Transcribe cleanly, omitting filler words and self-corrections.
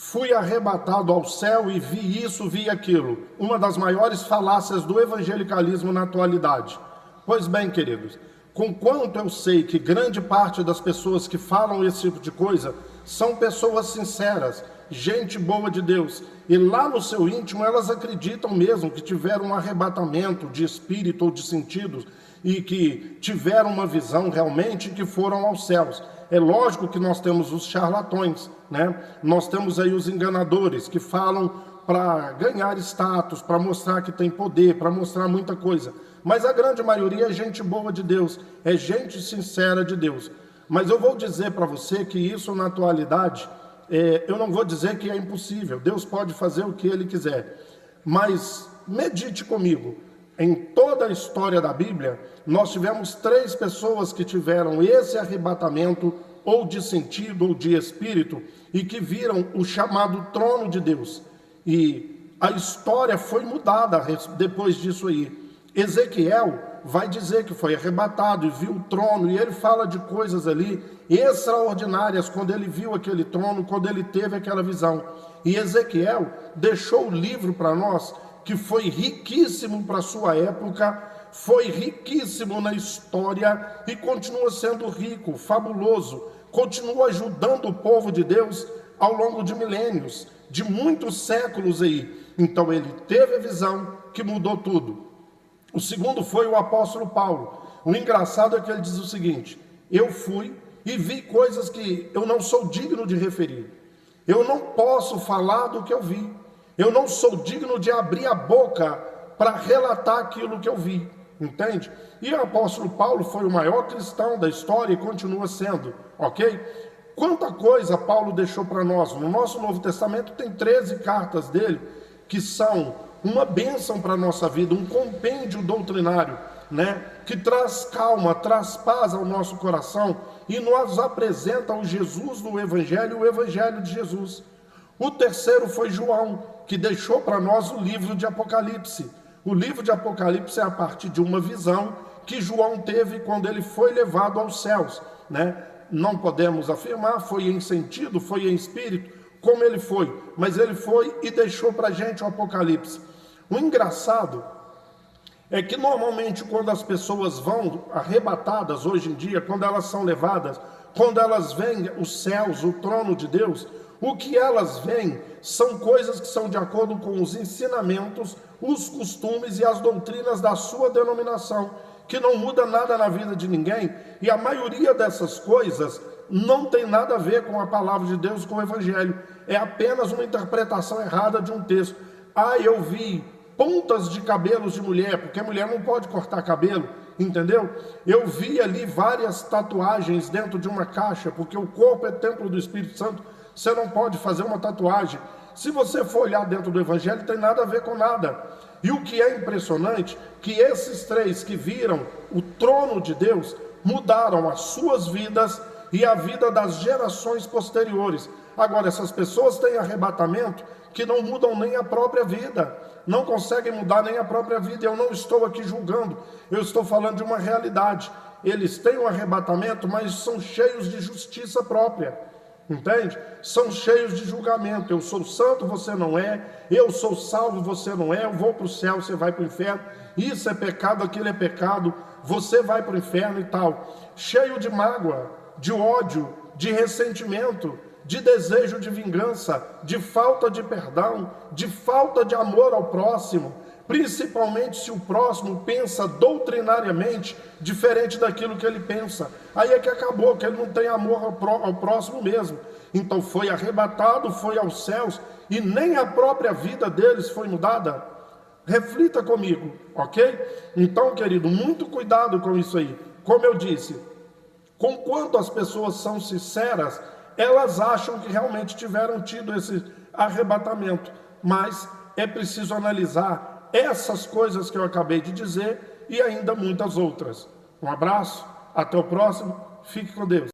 Fui arrebatado ao céu e vi isso, vi aquilo. Uma das maiores falácias do evangelicalismo na atualidade. Pois bem, queridos, conquanto eu sei que grande parte das pessoas que falam esse tipo de coisa são pessoas sinceras, gente boa de Deus, e lá no seu íntimo elas acreditam mesmo que tiveram um arrebatamento de espírito ou de sentidos e que tiveram uma visão realmente que foram aos céus. É lógico que nós temos os charlatões, né? Nós temos aí os enganadores que falam para ganhar status, para mostrar que tem poder, para mostrar muita coisa. Mas a grande maioria é gente boa de Deus, é gente sincera de Deus. Mas eu vou dizer para você que isso na atualidade, eu não vou dizer que é impossível. Deus pode fazer o que Ele quiser. Mas medite comigo. Em toda a história da Bíblia, nós tivemos 3 pessoas que tiveram esse arrebatamento, ou de sentido, ou de espírito, e que viram o chamado trono de Deus. E a história foi mudada depois disso aí. Ezequiel vai dizer que foi arrebatado e viu o trono, e ele fala de coisas ali extraordinárias quando ele viu aquele trono, quando ele teve aquela visão. E Ezequiel deixou o livro para nós, que foi riquíssimo para a sua época, foi riquíssimo na história e continua sendo rico, fabuloso, continua ajudando o povo de Deus ao longo de milênios, de muitos séculos aí. Então ele teve a visão que mudou tudo. O segundo foi o apóstolo Paulo. O engraçado é que ele diz o seguinte: eu fui e vi coisas que eu não sou digno de referir. Eu não posso falar do que eu vi. Eu não sou digno de abrir a boca para relatar aquilo que eu vi, entende? E o apóstolo Paulo foi o maior cristão da história e continua sendo, ok? Quanta coisa Paulo deixou para nós. No nosso Novo Testamento tem 13 cartas dele que são uma bênção para a nossa vida, um compêndio doutrinário, né? Que traz calma, traz paz ao nosso coração e nos apresenta o Jesus do Evangelho, o Evangelho de Jesus. O terceiro foi João, que deixou para nós o livro de Apocalipse. O livro de Apocalipse é a partir de uma visão que João teve quando ele foi levado aos céus, né? Não podemos afirmar, foi em sentido, foi em espírito, como ele foi, mas ele foi e deixou para a gente o Apocalipse. O engraçado é que normalmente quando as pessoas vão arrebatadas hoje em dia, quando elas são levadas, quando elas veem os céus, o trono de Deus, o que elas veem são coisas que são de acordo com os ensinamentos, os costumes e as doutrinas da sua denominação, que não muda nada na vida de ninguém, e a maioria dessas coisas não tem nada a ver com a palavra de Deus, com o Evangelho. É apenas uma interpretação errada de um texto. Ah, eu vi pontas de cabelos de mulher, porque a mulher não pode cortar cabelo, entendeu? Eu vi ali várias tatuagens dentro de uma caixa, porque o corpo é templo do Espírito Santo. Você não pode fazer uma tatuagem. Se você for olhar dentro do Evangelho, não tem nada a ver com nada. E o que é impressionante, que esses 3 que viram o trono de Deus, mudaram as suas vidas e a vida das gerações posteriores. Agora, essas pessoas têm arrebatamento que não mudam nem a própria vida, não conseguem mudar nem a própria vida. Eu não estou aqui julgando, eu estou falando de uma realidade. Eles têm um arrebatamento, mas são cheios de justiça própria. Entende? São cheios de julgamento. Eu sou santo, você não é. Eu sou salvo, você não é. Eu vou para o céu, você vai para o inferno. Isso é pecado, aquilo é pecado. Você vai para o inferno e tal. Cheio de mágoa, de ódio, de ressentimento, de desejo de vingança, de falta de perdão, de falta de amor ao próximo. Principalmente se o próximo pensa doutrinariamente diferente daquilo que ele pensa. Aí é que acabou, que ele não tem amor ao próximo mesmo. Então foi arrebatado, foi aos céus, e nem a própria vida deles foi mudada. Reflita comigo, ok? Então, querido, muito cuidado com isso aí. Como eu disse, conquanto as pessoas são sinceras, elas acham que realmente tiveram tido esse arrebatamento. Mas é preciso analisar essas coisas que eu acabei de dizer e ainda muitas outras. Um abraço, até o próximo, fique com Deus.